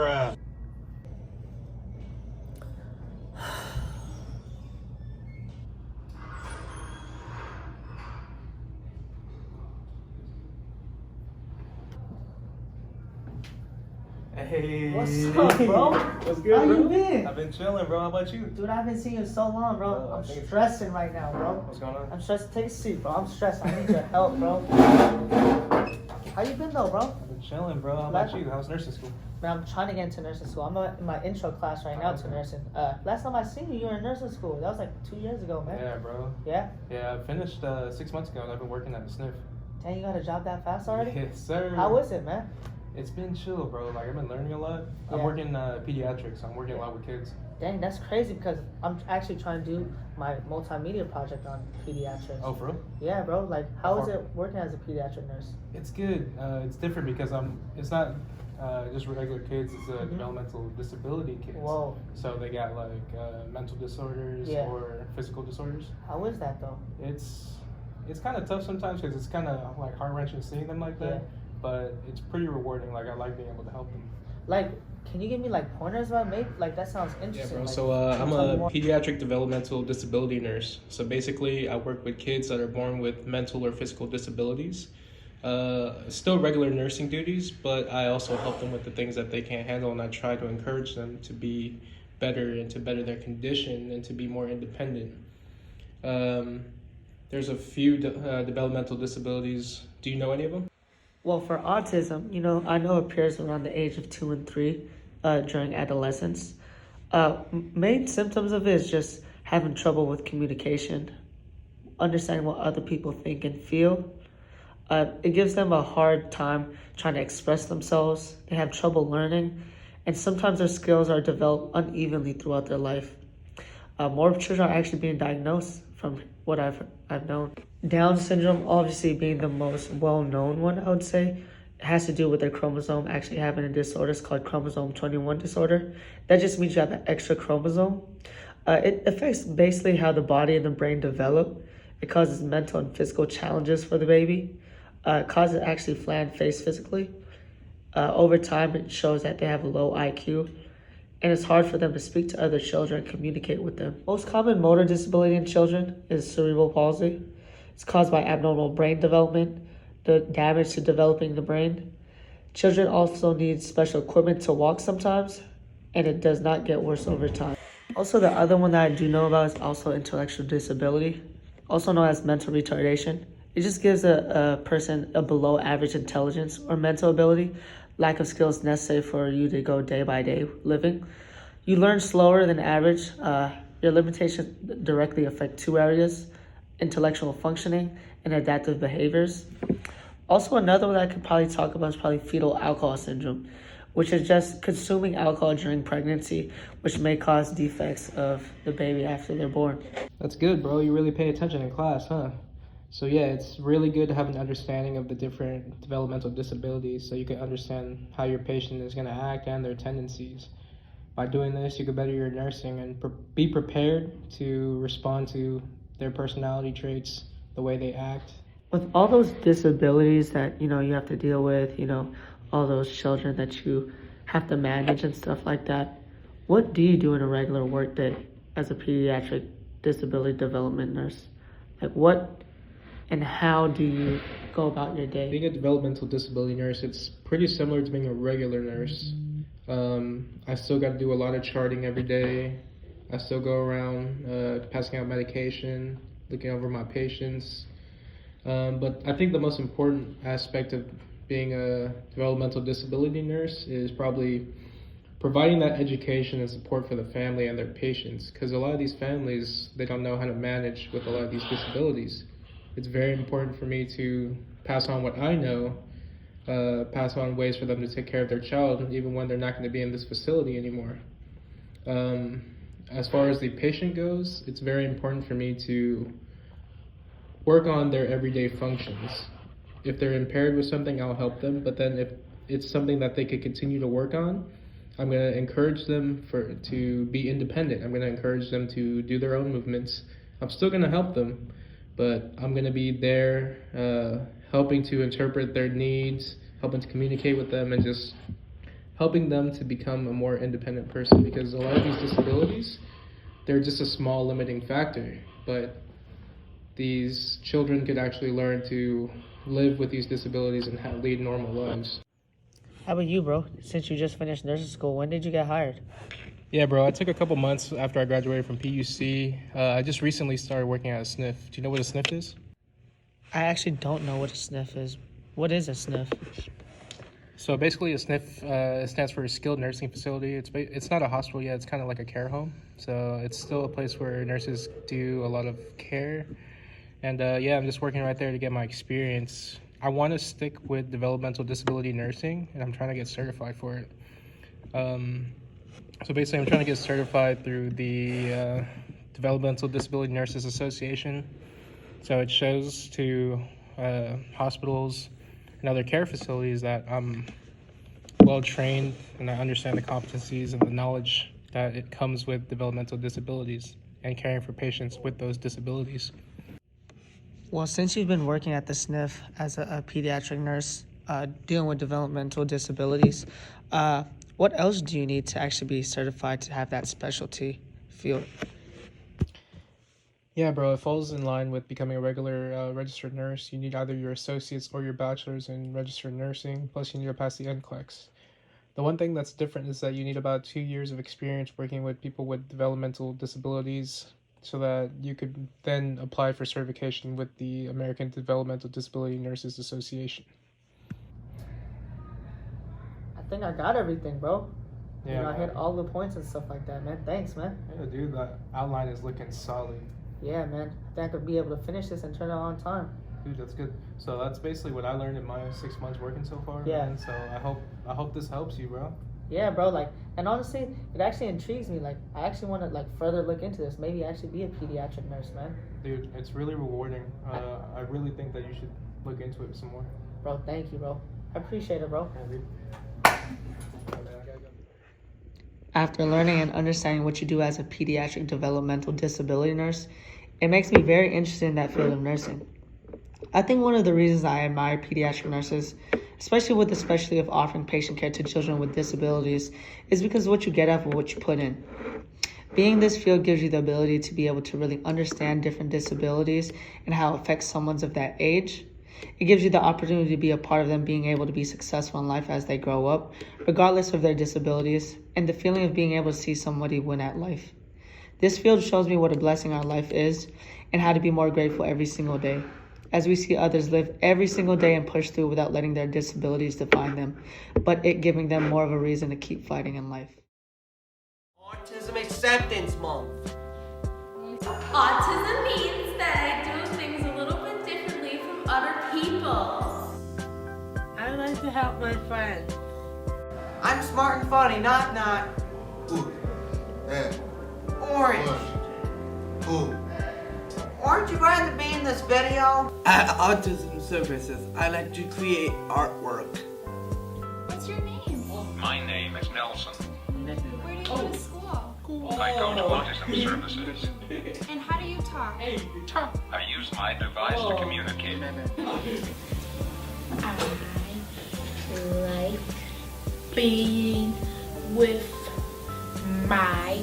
Bruh. Hey. What's up, bro? What's good, How bro? you been? I've been chilling, bro. How about you? Dude, I haven't seen you in so long, bro. Bro, I I'm think- stressing right now, bro. What's going on? I'm stressed. Take a seat, bro. I'm stressed. I need your help, bro. How you been, though, bro? I've been chilling, bro. How about you? How's nursing school? Man, I'm trying to get into nursing school. I'm in my intro class right now to nursing. Last time I seen you were in nursing school. That was like 2 years ago, man. Yeah, bro. Yeah? Yeah, I finished 6 months ago and I've been working at the SNF. Dang, you got a job that fast already? Yes, sir. How is it, man? It's been chill, bro. Like, I've been learning a lot. I'm Yeah. working Pediatric, so I'm working a lot with kids. Dang, that's crazy because I'm actually trying to do my multimedia project on pediatrics. Oh, for real? Yeah, bro. Like, how is far? it working as a pediatric nurse? It's good. It's different because it's not just regular kids. It's Mhm. developmental disability kids. Whoa. So they got like mental disorders Yeah. or physical disorders. How is that, though? It's kind of tough sometimes because it's kind of like heart wrenching seeing them like that. Yeah. But it's pretty rewarding. Like, I like being able to help them. Like, can you give me like pointers about maybe? Like, that sounds Yeah, interesting. bro. Like, So I'm tell me a more. pediatric developmental disability nurse. So basically, I work with kids that are born with mental or physical disabilities. Still regular nursing duties, but I also help them with the things that they can't handle, and I try to encourage them to be better and to better their condition and to be more independent. There's a few developmental disabilities. Do you know any of them? Well, for autism, I know it appears around the age of 2 and 3 during adolescence. Main symptoms of it is just having trouble with communication, understanding what other people think and feel. It gives them a hard time trying to express themselves. They have trouble learning, and sometimes their skills are developed unevenly throughout their life. More children are actually being diagnosed from what I've known. Down syndrome, obviously being the most well-known one, I would say, it has to do with their chromosome actually having a disorder. It's called chromosome 21 disorder. That just means you have an extra chromosome. It affects basically how the body and the brain develop. It causes mental and physical challenges for the baby. It causes actually flat face physically. Over time, it shows that they have a low IQ, and it's hard for them to speak to other children and communicate with them. Most common motor disability in children is cerebral palsy. It's caused by abnormal brain development, the damage to developing the brain. Children also need special equipment to walk sometimes, and it does not get worse over time. Also, the other one that I do know about is also intellectual disability, also known as mental retardation. It just gives a person a below average intelligence or mental ability, lack of skills necessary for you to go day by day living. You learn slower than average. Your limitations directly affect two areas: intellectual functioning and adaptive behaviors. Also, another one that I could probably talk about is probably fetal alcohol syndrome, which is just consuming alcohol during pregnancy, which may cause defects of the baby after they're born. That's good, bro. You really pay attention in class, huh? So yeah, it's really good to have an understanding of the different developmental disabilities so you can understand how your patient is going to act and their tendencies. By doing this, you can better your nursing and be prepared to respond to their personality traits, the way they act. With all those disabilities that, you have to deal with, all those children that you have to manage and stuff like that, what do you do in a regular work day as a pediatric disability development nurse? Like, what and how do you go about your day? Being a developmental disability nurse, it's pretty similar to being a regular nurse. I still got to do a lot of charting every day. I still go around passing out medication, looking over my patients. But I think the most important aspect of being a developmental disability nurse is probably providing that education and support for the family and their patients, because a lot of these families, they don't know how to manage with a lot of these disabilities. It's very important for me to pass on what I know, pass on ways for them to take care of their child, even when they're not going to be in this facility anymore. As far as the patient goes, it's very important for me to work on their everyday functions. If they're impaired with something, I'll help them, but then if it's something that they could continue to work on, I'm going to encourage them to be independent. I'm going to encourage them to do their own movements. I'm still going to help them, but I'm going to be there helping to interpret their needs, helping to communicate with them, and just helping them to become a more independent person, because a lot of these disabilities, they're just a small limiting factor, but these children could actually learn to live with these disabilities and lead normal lives. How about you, bro? Since you just finished nursing school, when did you get hired? Yeah, bro, I took a couple months after I graduated from PUC. I just recently started working at a SNF. Do you know what a SNF is? I actually don't know what a SNF is. What is a SNF? So basically, a SNF stands for Skilled Nursing Facility. It's not a hospital yet. It's kind of like a care home. So it's still a place where nurses do a lot of care. And yeah, I'm just working right there to get my experience. I want to stick with developmental disability nursing, and I'm trying to get certified for it. So basically, I'm trying to get certified through the Developmental Disability Nurses Association. So it shows to hospitals and other care facilities that I'm well trained and I understand the competencies and the knowledge that it comes with developmental disabilities and caring for patients with those disabilities. Well, since you've been working at the SNF as a pediatric nurse, dealing with developmental disabilities, what else do you need to actually be certified to have that specialty field? Yeah, bro, it falls in line with becoming a regular registered nurse. You need either your associates or your bachelor's in registered nursing, plus you need to pass the NCLEX. The one thing that's different is that you need about 2 years of experience working with people with developmental disabilities so that you could then apply for certification with the American Developmental Disability Nurses Association. I think I got everything, bro. Yeah, I hit all the points and stuff like that, man. Thanks, man. Yeah, dude, that outline is looking solid. Yeah, man. I think I could be able to finish this and turn it on time. Dude, that's good. So that's basically what I learned in my 6 months working so far. Yeah. Man. So I hope this helps you, bro. Yeah, bro. And honestly, it actually intrigues me. I actually want to further look into this. Maybe actually be a pediatric nurse, man. Dude, it's really rewarding. I really think that you should look into it some more. Bro, thank you, bro. I appreciate it, bro. Yeah, dude. After learning and understanding what you do as a pediatric developmental disability nurse, it makes me very interested in that field of nursing. I think one of the reasons I admire pediatric nurses, especially with the specialty of offering patient care to children with disabilities, is because of what you get out of what you put in. Being in this field gives you the ability to be able to really understand different disabilities and how it affects someone of that age. It gives you the opportunity to be a part of them being able to be successful in life as they grow up, regardless of their disabilities, and the feeling of being able to see somebody win at life. This field shows me what a blessing our life is and how to be more grateful every single day, as we see others live every single day and push through without letting their disabilities define them, but it giving them more of a reason to keep fighting in life. Autism Acceptance Month. Autism means that I do things a little bit differently from other people. I like to help my friends. I'm smart and funny, not. Ooh. Yeah. Orange. Ooh. Aren't you glad to be in this video? At Autism Services, I like to create artwork. What's your name? My name is Nelson. Where do you go to school? I go to Autism Services. And how do you talk? I use my device to communicate. I like being with my